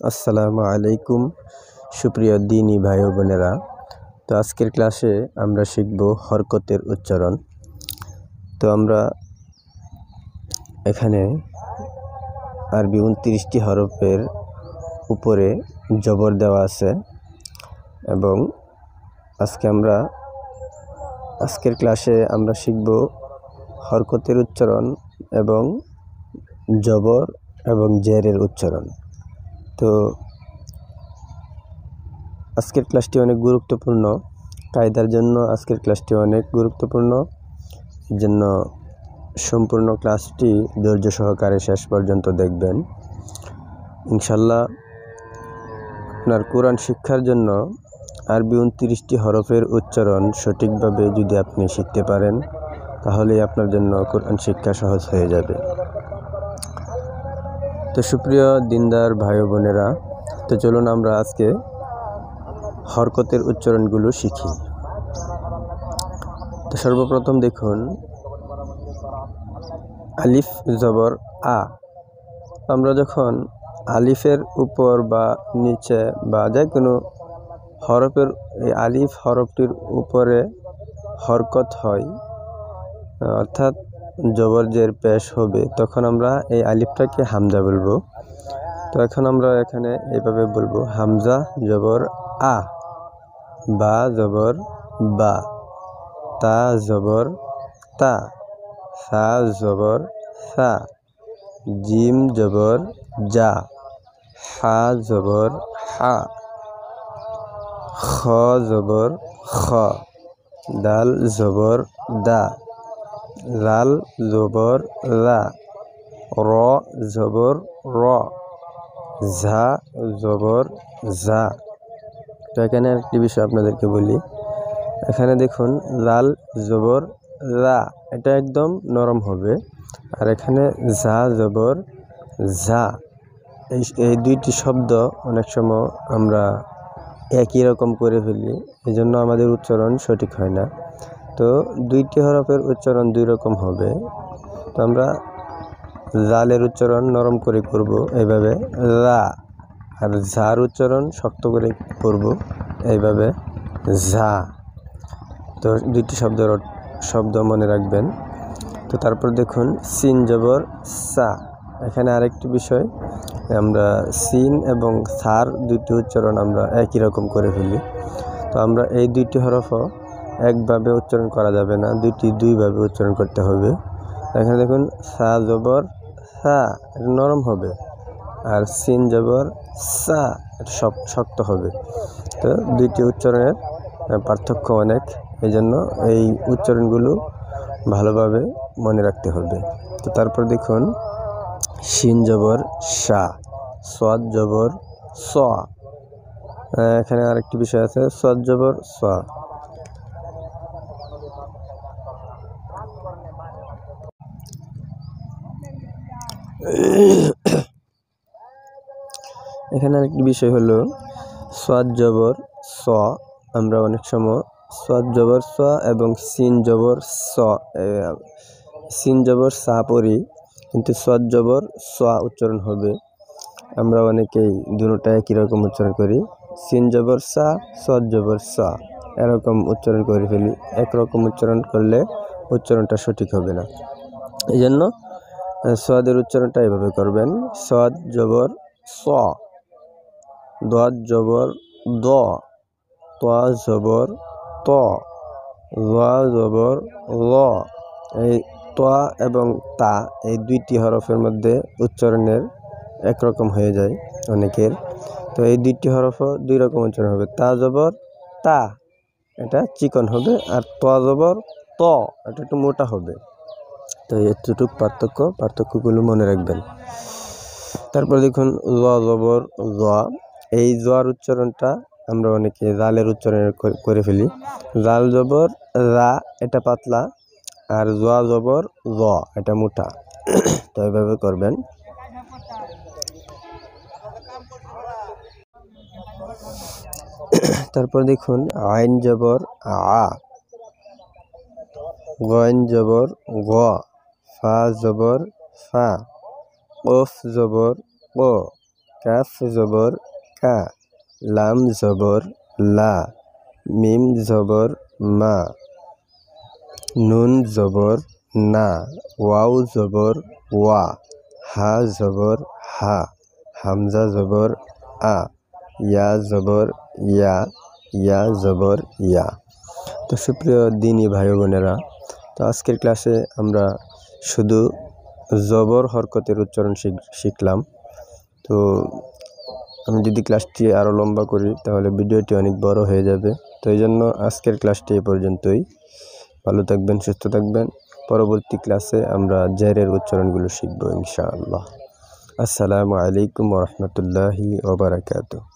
আসসালামু আলাইকুম সুপ্রিয় দিনী ভাই ও বোনেরা। তো আজকের ক্লাসে আমরা শিখব হরকতের উচ্চারণ। তো আমরা এখানে আরবি 29টি হরফের উপরে জবর দেওয়া আছে এবং আজকের ক্লাসে আমরা শিখব হরকতের উচ্চারণ এবং জবর এবং জেরের উচ্চারণ। তো আজকের ক্লাসটি অনেক গুরুত্বপূর্ণ, কায়দার জন্য আজকের ক্লাসটি অনেক গুরুত্বপূর্ণ। এর জন্য সম্পূর্ণ ক্লাসটি ধৈর্য সহকারে শেষ পর্যন্ত দেখবেন। ইনশাল্লাহ আপনার কোরআন শিক্ষার জন্য আরবি 29টি হরফের উচ্চারণ সঠিকভাবে যদি আপনি শিখতে পারেন, তাহলে আপনার জন্য কোরআন শিক্ষা সহজ হয়ে যাবে। তো সুপ্রিয় দিনদার ভাই ও বোনেরা, তো চলুন আমরা আজকে হরকতের উচ্চারণগুলো শিখি। তো সর্বপ্রথম দেখুন আলিফ জবর আ। আমরা যখন আলিফের উপর বা নিচে বা যে কোনো হরফের এই আলিফ হরফটির উপরে হরকত হয়, অর্থাৎ জবর জের পেশ হবে, তখন আমরা এই আলিফটাকে হামজা বলবো। তো এখন আমরা এখানে এইভাবে বলবো হামজা জবর আ, বা জবর বা, তা জবর তা, সা জবর সা, জিম জবর জা, হা জবর হা, খ জবর খ, দাল জবর দা, লাল জবর লা, র জবর র, ঝা জবর ঝা। তো এখানে একটি বিষয় আপনাদেরকে বলি, এখানে দেখুন লাল জবর লা, এটা একদম নরম হবে। আর এখানে ঝা জবর ঝা, এই দুইটি শব্দ অনেক সময় আমরা একই রকম করে ফেলি, এই জন্য আমাদের উচ্চারণ সঠিক হয় না। তো দুইটি হরফের উচ্চারণ দুই রকম হবে। তো আমরা জালের উচ্চারণ নরম করে করব এইভাবে লা, আর ঝার উচ্চারণ শক্ত করে করব এইভাবে ঝা। তো দুইটি শব্দ মনে রাখবেন। তো তারপর দেখুন সিন জবর সা। এখানে আরেকটি বিষয়, আমরা সিন এবং সার দুইটি উচ্চারণ আমরা একই রকম করে ফেলি। তো আমরা এই দুইটি হরফও একভাবে উচ্চারণ করা যাবে না, দুইভাবে উচ্চারণ করতে হবে। এখানে দেখুন সা জবর সা, এটা নরম হবে, আর সিন জবর সা, এটা শক্ত হবে। তো দুইটি উচ্চারণের পার্থক্য অনেক, এই জন্য এই উচ্চারণগুলো ভালোভাবে মনে রাখতে হবে। তো তারপর দেখুন শিন জবর সা, সাদ জবর স। এখানে আরেকটি বিষয় আছে, সাদ জবর স। এখানে আরেকটি বিষয় হলো সাদ জবর স। আমরা অনেক সময় সাদ জবর স এবং সিন জবর স, সিন জবর সা পড়ি, কিন্তু সাদ জবর স উচ্চারণ হবে। আমরা অনেকেই দুটোটা একই রকম উচ্চারণ করি, সিন জবর সা, সাদ জবর সা, এরকম উচ্চারণ করে ফেলি। একরকম উচ্চারণ করলে উচ্চারণটা সঠিক হবে না, এই জন্য সাদের উচ্চারণটা এভাবে করবেন, সাদ জবর স, দাদ জবর দ, তা জবর ত, লা জবর ল। এই তা এবং তা, এই দুইটি হরফের মধ্যে উচ্চারণের একরকম হয়ে যায় অনেকের। তো এই দুইটি হরফও দুই রকম উচ্চারণ হবে, তা জবর তা, এটা চিকন হবে, আর ত জবর ত, এটা একটু মোটা হবে। তো এতটুক পার্থক্যগুলো মনে রাখবেন। তারপর দেখুন ল জবর জ। এই জর উচ্চারণটা আমরা অনেকে জালের উচ্চারণ করে ফেলি। জাল জবর রা, এটা পাতলা, আর জোয়া জবর জ, এটা মোটা। তো এইভাবে করবেন। তারপর দেখুন আইন জবর আ, গইন জবর গ, ফা জবর ফা, কফ জবর ক, কাফ জবর কা, লাম জবর লা, মিম জবর মা, নুন জবর না, ওয়াও জবর ওয়া, হা জবর হা, হামজা জবর আ, ইয়া জবর ইয়া, ইয়া জবর ইয়া। তো সুপ্রিয় দিনী ভাই বোনেরা, তো আজকের ক্লাসে আমরা শুধু জবর হরকতের উচ্চারণ শিখলাম। তো আমি যদি ক্লাসটি আরও লম্বা করি তাহলে ভিডিওটি অনেক বড় হয়ে যাবে। তো এই জন্য আজকের ক্লাসটি এ পর্যন্তই। ভালো থাকবেন, সুস্থ থাকবেন। পরবর্তী ক্লাসে আমরা জেরের উচ্চারণগুলো শিখব ইনশাআল্লাহ। আসসালামু আলাইকুম ওয়া রাহমাতুল্লাহি ওয়া বারাকাতুহু।